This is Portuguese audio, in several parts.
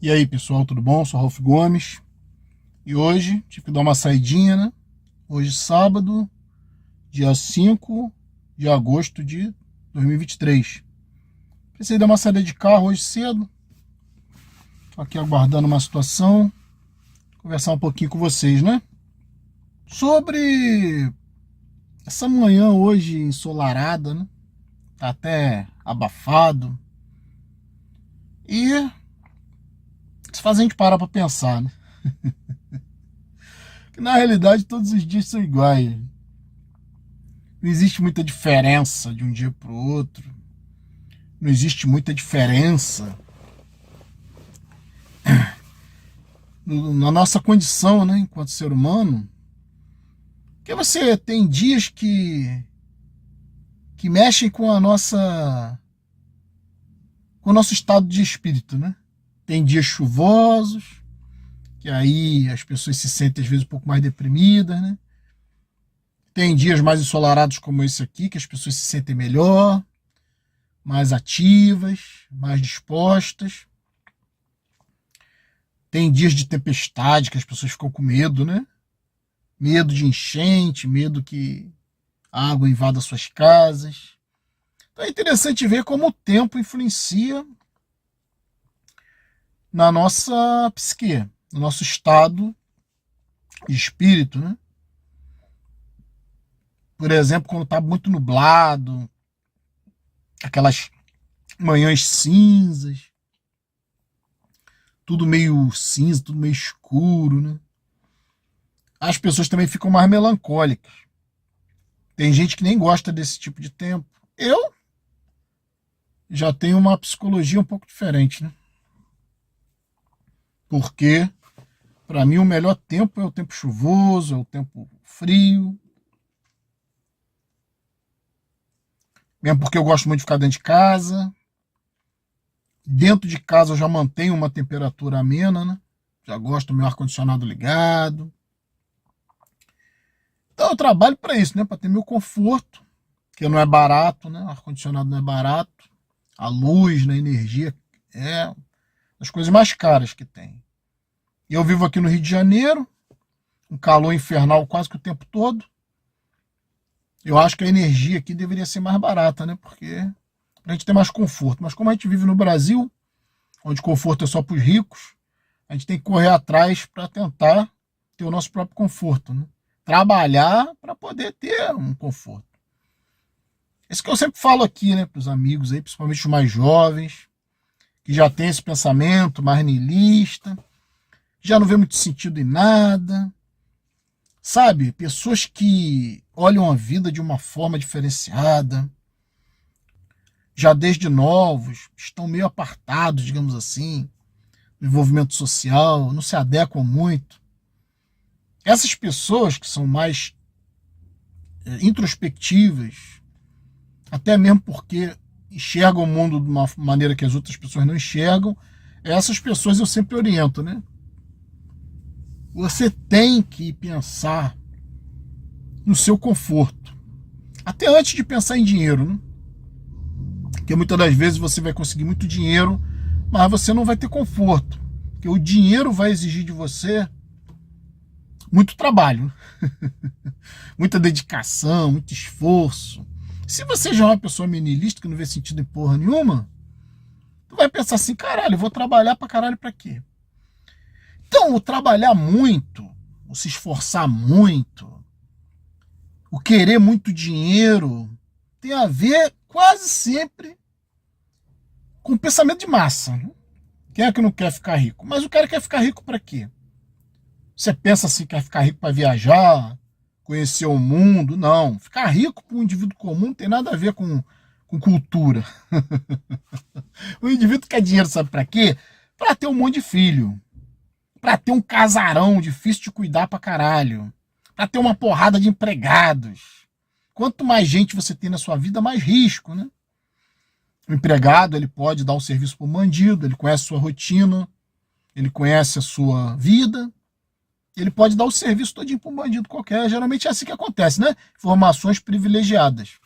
E aí, pessoal, tudo bom? Sou Ralf Gomes. E hoje tive que dar uma saidinha, né? Hoje, sábado, dia 5 de agosto de 2023. Precisei dar uma saída de carro hoje cedo. Tô aqui aguardando uma situação. Conversar um pouquinho com vocês, né? Sobre essa manhã hoje ensolarada, né? Tá até abafado. E se faz a gente parar pra pensar, né? Que na realidade todos os dias são iguais. Não existe muita diferença de um dia para o outro. Não existe muita diferença na nossa condição, né, enquanto ser humano. Porque você tem dias que mexem com a nossa, com o nosso estado de espírito, né? Tem dias chuvosos, que aí as pessoas se sentem às vezes um pouco mais deprimidas, né? Tem dias mais ensolarados como esse aqui, que as pessoas se sentem melhor, mais ativas, mais dispostas. Tem dias de tempestade que as pessoas ficam com medo, né? Medo de enchente, medo que a água invada suas casas. Então é interessante ver como o tempo influencia na nossa psique, no nosso estado de espírito, né? Por exemplo, quando está muito nublado, aquelas manhãs cinzas, tudo meio cinza, tudo meio escuro, né? As pessoas também ficam mais melancólicas. Tem gente que nem gosta desse tipo de tempo. Eu já tenho uma psicologia um pouco diferente, né? Porque, para mim, o melhor tempo é o tempo chuvoso, é o tempo frio. Mesmo porque eu gosto muito de ficar dentro de casa. Dentro de casa eu já mantenho uma temperatura amena, né? Já gosto do meu ar-condicionado ligado. Então eu trabalho para isso, né? Para ter meu conforto, que não é barato, né? O ar-condicionado não é barato. A luz, né? A energia é das coisas mais caras que tem. E eu vivo aqui no Rio de Janeiro, um calor infernal quase que o tempo todo. Eu acho que a energia aqui deveria ser mais barata, né? Porque pra gente ter mais conforto. Mas como a gente vive no Brasil, onde conforto é só para os ricos, a gente tem que correr atrás para tentar ter o nosso próprio conforto, né? Trabalhar para poder ter um conforto. Isso que eu sempre falo aqui, né, para os amigos aí, principalmente os mais jovens, que já tem esse pensamento mais niilista, já não vê muito sentido em nada. Sabe, pessoas que olham a vida de uma forma diferenciada, já desde novos, estão meio apartados, digamos assim, do envolvimento social, não se adequam muito. Essas pessoas que são mais introspectivas, até mesmo porque enxergam o mundo de uma maneira que as outras pessoas não enxergam, essas pessoas eu sempre oriento, né? Você tem que pensar no seu conforto. Até antes de pensar em dinheiro, né? Porque muitas das vezes você vai conseguir muito dinheiro, mas você não vai ter conforto. Porque o dinheiro vai exigir de você muito trabalho, muita dedicação, muito esforço. Se você já é uma pessoa menilista que não vê sentido em porra nenhuma, tu vai pensar assim, caralho, eu vou trabalhar pra caralho pra quê? Então, o trabalhar muito, o se esforçar muito, o querer muito dinheiro, tem a ver quase sempre com pensamento de massa. Né? Quem é que não quer ficar rico? Mas o cara quer ficar rico para quê? Você pensa assim, quer ficar rico para viajar, conhecer o mundo? Não. Ficar rico para um indivíduo comum não tem nada a ver com cultura. O indivíduo quer dinheiro, sabe para quê? Para ter um monte de filho. Para ter um casarão difícil de cuidar pra caralho. Para ter uma porrada de empregados. Quanto mais gente você tem na sua vida, mais risco, né? O empregado, ele pode dar o serviço para o bandido, ele conhece a sua rotina, ele conhece a sua vida, ele pode dar o serviço todinho para um bandido qualquer. Geralmente é assim que acontece, né? Informações privilegiadas.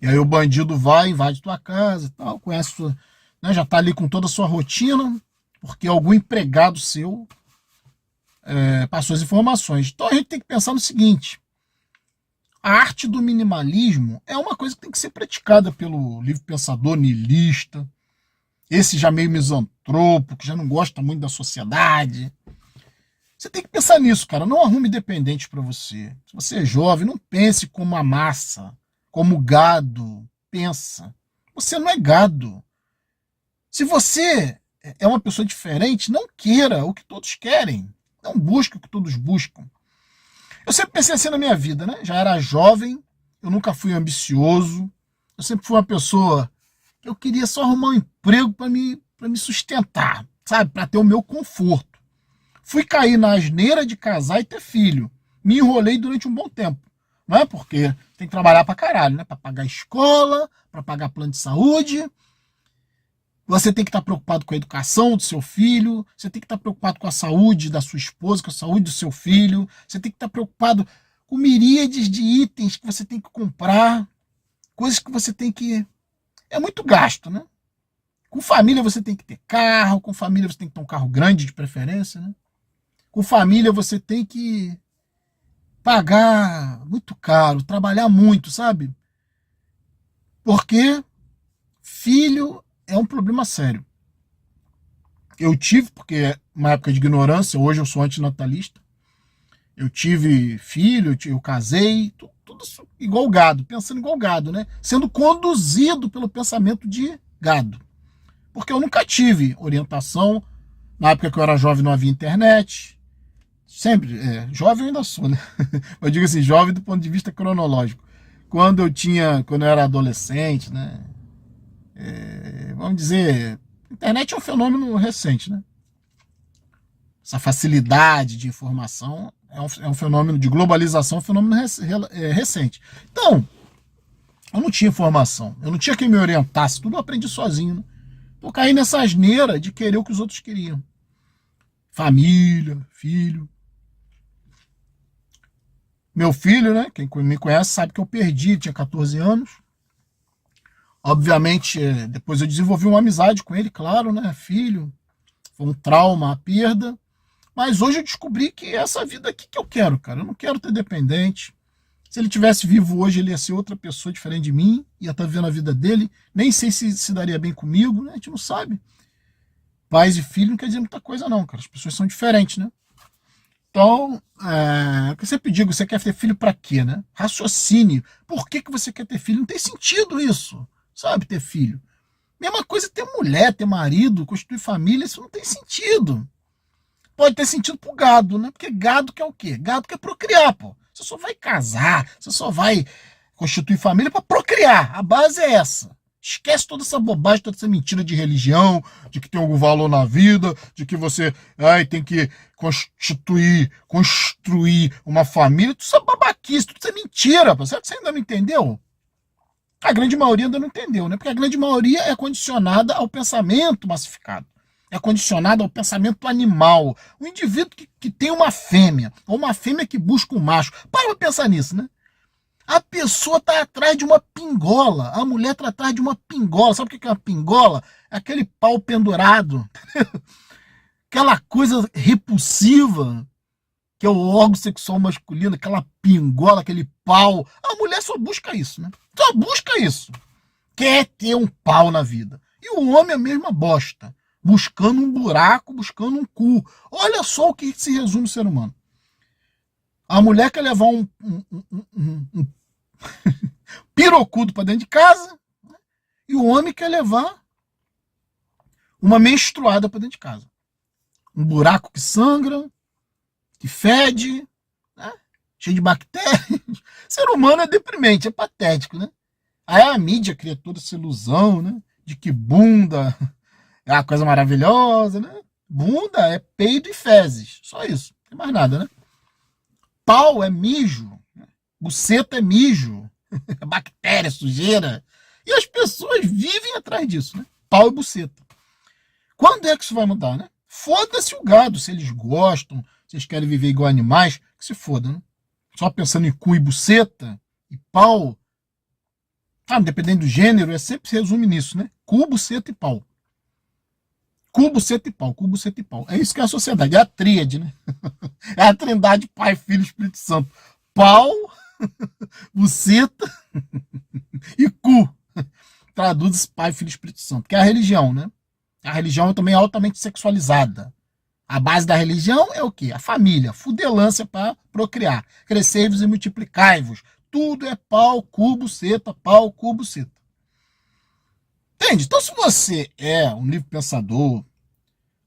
E aí o bandido vai, invade tua casa e tal, conhece sua, né, já tá ali com toda a sua rotina, porque algum empregado seu passou as informações. Então a gente tem que pensar no seguinte: a arte do minimalismo é uma coisa que tem que ser praticada pelo livre pensador niilista, esse já meio misantropo, que já não gosta muito da sociedade. Você tem que pensar nisso, cara. Não arrume dependente para você. Se você é jovem, não pense como a massa, como gado pensa. Você não é gado. Se você é uma pessoa diferente, não queira o que todos querem. Não busque o que todos buscam. Eu sempre pensei assim na minha vida, né? Já era jovem, eu nunca fui ambicioso, eu sempre fui uma pessoa que eu queria só arrumar um emprego para me sustentar, sabe? Para ter o meu conforto. Fui cair na asneira de casar e ter filho. Me enrolei durante um bom tempo. Não é porque tem que trabalhar para caralho, né? Para pagar escola, para pagar plano de saúde. Você tem que estar preocupado com a educação do seu filho, você tem que estar preocupado com a saúde da sua esposa, com a saúde do seu filho, você tem que estar preocupado com miríades de itens que você tem que comprar, coisas que você tem que... É muito gasto, né? Com família você tem que ter carro, com família você tem que ter um carro grande de preferência, né? Com família você tem que pagar muito caro, trabalhar muito, sabe? Porque filho é um problema sério. Eu tive, porque uma época de ignorância, hoje eu sou antinatalista, eu tive filho, eu casei, tudo igual gado, pensando igual gado, né? Sendo conduzido pelo pensamento de gado. Porque eu nunca tive orientação, na época que eu era jovem não havia internet, sempre, jovem eu ainda sou, né? Eu digo assim, jovem do ponto de vista cronológico. Quando eu era adolescente, né? Vamos dizer, a internet é um fenômeno recente, né? Essa facilidade de informação é um fenômeno de globalização, um fenômeno recente. Então, eu não tinha informação, eu não tinha quem me orientasse, tudo eu aprendi sozinho, né? Eu caí nessa asneira de querer o que os outros queriam. Família, filho. Meu filho, né? Quem me conhece sabe que eu perdi, tinha 14 anos. Obviamente, depois eu desenvolvi uma amizade com ele, claro, né? Filho, foi um trauma, a perda. Mas hoje eu descobri que é essa vida aqui que eu quero, cara. Eu não quero ter dependente. Se ele tivesse vivo hoje, ele ia ser outra pessoa diferente de mim, ia estar vivendo a vida dele. Nem sei se daria bem comigo, né? A gente não sabe. Pais e filhos não quer dizer muita coisa, não, cara. As pessoas são diferentes, né? Então, o que eu sempre digo, você quer ter filho para quê, né? Raciocínio. Por que você quer ter filho? Não tem sentido isso, sabe, ter filho. Mesma coisa ter mulher, ter marido, constituir família, isso não tem sentido. Pode ter sentido pro gado, né? Porque gado quer o quê? Gado quer procriar, pô. Você só vai casar, você só vai constituir família para procriar. A base é essa. Esquece toda essa bobagem, toda essa mentira de religião, de que tem algum valor na vida, de que você tem que construir uma família. Tudo isso é babaquice, tudo isso é mentira. Pô. Será que você ainda não entendeu? A grande maioria ainda não entendeu, né? Porque a grande maioria é condicionada ao pensamento massificado. É condicionada ao pensamento animal. O indivíduo que tem uma fêmea, ou uma fêmea que busca um macho. Para pensar nisso, né? A pessoa está atrás de uma pingola. A mulher está atrás de uma pingola. Sabe o que é uma pingola? É aquele pau pendurado. Aquela coisa repulsiva, que é o órgão sexual masculino, aquela pingola, aquele pau. A mulher só busca isso, né? Só busca isso. Quer ter um pau na vida. E o homem é a mesma bosta. Buscando um buraco, buscando um cu. Olha só o que se resume o ser humano. A mulher quer levar um pirocudo para dentro de casa, né? E o homem quer levar uma menstruada para dentro de casa. Um buraco que sangra, que fede, né? Cheio de bactérias. Ser humano é deprimente, é patético, né? Aí a mídia cria toda essa ilusão, né? De que bunda é uma coisa maravilhosa, né? Bunda é peido e fezes, só isso, não tem mais nada, né? Pau é mijo, buceta é mijo, é bactéria, sujeira. E as pessoas vivem atrás disso, né? Pau e buceta. Quando é que isso vai mudar, né? Foda-se o gado, se eles gostam, se eles querem viver igual animais, que se foda, né? Só pensando em cu e buceta e pau, dependendo do gênero, sempre se resume nisso, né? Cu, buceta e pau. Cubo, seta e pau, cubo, seta e pau. É isso que é a sociedade, é a tríade, né? É a trindade Pai, Filho e Espírito Santo. Pau, buceta e cu. Traduz Pai, Filho e Espírito Santo, que é a religião, né? A religião também é altamente sexualizada. A base da religião é o quê? A família, fudelância para procriar. Crescei-vos e multiplicai-vos. Tudo é pau, cubo, seta, pau, cubo, seta. Entende? Então, se você é um livre pensador,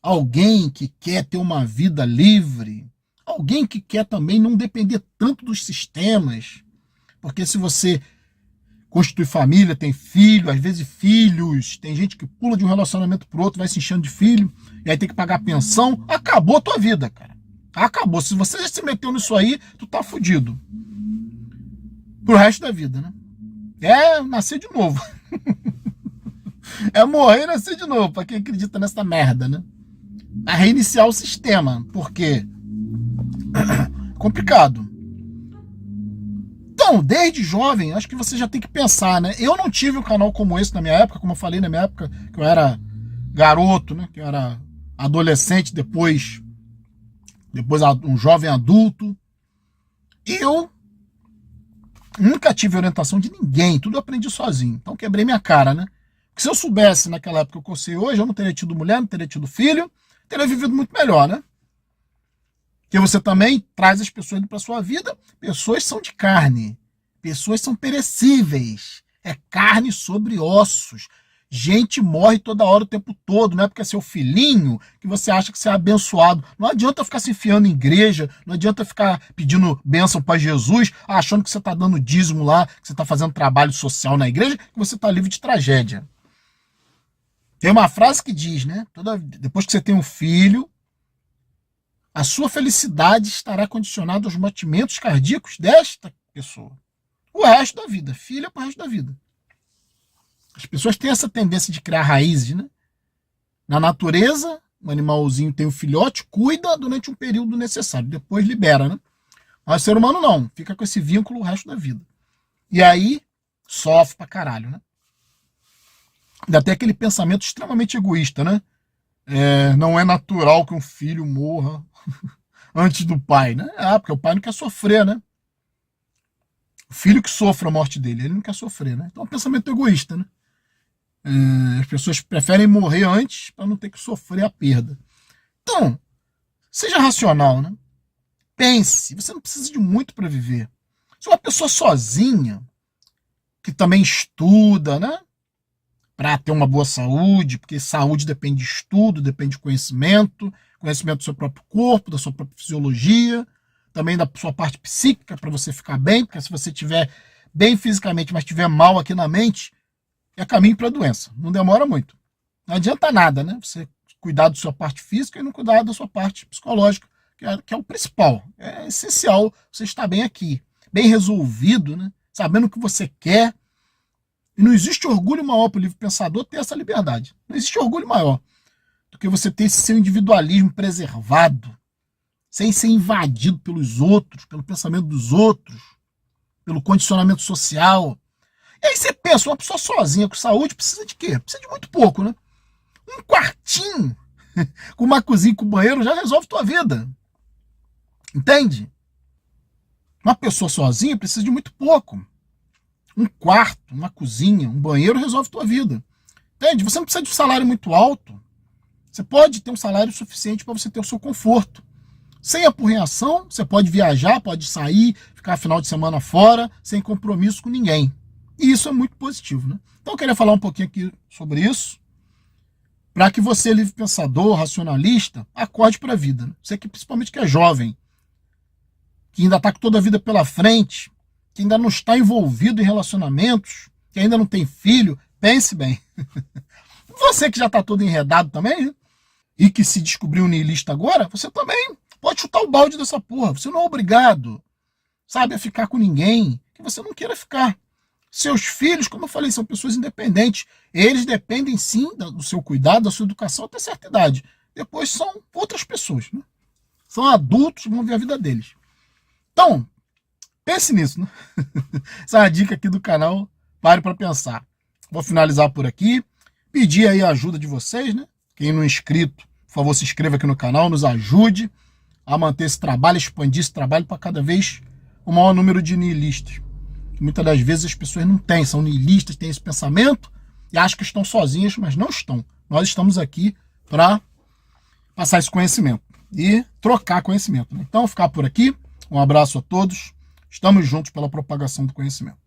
alguém que quer ter uma vida livre, alguém que quer também não depender tanto dos sistemas, porque se você constitui família, tem filho, às vezes filhos, tem gente que pula de um relacionamento pro outro, vai se enchendo de filho, e aí tem que pagar pensão, acabou a tua vida, cara. Acabou. Se você já se meteu nisso aí, tu tá fudido. Pro resto da vida, né? É nascer de novo. É morrer e nascer de novo, pra quem acredita nessa merda, né? A reiniciar o sistema, porque complicado. Então, desde jovem, acho que você já tem que pensar, né? Eu não tive um canal como esse na minha época, como eu falei, na minha época que eu era garoto, né? Que eu era adolescente, depois um jovem adulto. Eu nunca tive orientação de ninguém, tudo eu aprendi sozinho. Então quebrei minha cara, né? Porque se eu soubesse naquela época que eu sei hoje, eu não teria tido mulher, não teria tido filho, teria vivido muito melhor, né? Porque você também traz as pessoas para sua vida. Pessoas são de carne. Pessoas são perecíveis. É carne sobre ossos. Gente morre toda hora, o tempo todo. Não é porque é seu filhinho que você acha que você é abençoado. Não adianta ficar se enfiando em igreja. Não adianta ficar pedindo bênção para Jesus, achando que você está dando dízimo lá, que você está fazendo trabalho social na igreja, que você está livre de tragédia. Tem uma frase que diz, né? Depois que você tem um filho, a sua felicidade estará condicionada aos batimentos cardíacos desta pessoa. O resto da vida. Filho é para o resto da vida. As pessoas têm essa tendência de criar raízes, né? Na natureza, o animalzinho tem o filhote, cuida durante um período necessário, depois libera, né? Mas o ser humano não. Fica com esse vínculo o resto da vida. E aí, sofre pra caralho, né? Ainda tem aquele pensamento extremamente egoísta, né? Não é natural que um filho morra antes do pai, né? Porque o pai não quer sofrer, né? O filho que sofre a morte dele, ele não quer sofrer, né? Então é um pensamento egoísta, né? As pessoas preferem morrer antes para não ter que sofrer a perda. Então, seja racional, né? Pense, você não precisa de muito para viver. Se uma pessoa sozinha, que também estuda, né? Para ter uma boa saúde, porque saúde depende de estudo, depende de conhecimento do seu próprio corpo, da sua própria fisiologia, também da sua parte psíquica, para você ficar bem, porque se você estiver bem fisicamente, mas estiver mal aqui na mente, é caminho para a doença. Não demora muito. Não adianta nada, né? Você cuidar da sua parte física e não cuidar da sua parte psicológica, que é o principal. É essencial você estar bem aqui, bem resolvido, né? Sabendo o que você quer. E não existe orgulho maior para o livre pensador ter essa liberdade. Não existe orgulho maior do que você ter esse seu individualismo preservado, sem ser invadido pelos outros, pelo pensamento dos outros, pelo condicionamento social. E aí você pensa, uma pessoa sozinha com saúde precisa de quê? Precisa de muito pouco, né? Um quartinho com uma cozinha e com banheiro já resolve tua vida. Entende? Uma pessoa sozinha precisa de muito pouco. Um quarto, uma cozinha, um banheiro resolve tua vida. Entende? Você não precisa de um salário muito alto. Você pode ter um salário suficiente para você ter o seu conforto. Sem apurrinhação, você pode viajar, pode sair, ficar final de semana fora, sem compromisso com ninguém. E isso é muito positivo, né? Então eu queria falar um pouquinho aqui sobre isso, para que você, livre pensador, racionalista, acorde para a vida. Né? Você que principalmente que é jovem, que ainda está com toda a vida pela frente, que ainda não está envolvido em relacionamentos, que ainda não tem filho, pense bem. Você que já está todo enredado também, né? E que se descobriu niilista agora, você também pode chutar o balde dessa porra. Você não é obrigado, sabe, a ficar com ninguém que você não queira ficar. Seus filhos, como eu falei, são pessoas independentes. Eles dependem sim do seu cuidado, da sua educação até certa idade. Depois são outras pessoas, né? São adultos, vão ver a vida deles. Então, pense nisso, né? Essa é uma dica aqui do canal. Pare para pensar. Vou finalizar por aqui. Pedir aí a ajuda de vocês, né? Quem não é inscrito, por favor, se inscreva aqui no canal, nos ajude a manter esse trabalho, expandir esse trabalho para cada vez o maior número de niilistas. Muitas das vezes as pessoas não têm, são niilistas, têm esse pensamento e acham que estão sozinhas, mas não estão. Nós estamos aqui para passar esse conhecimento e trocar conhecimento, né? Então, ficar por aqui. Um abraço a todos. Estamos juntos pela propagação do conhecimento.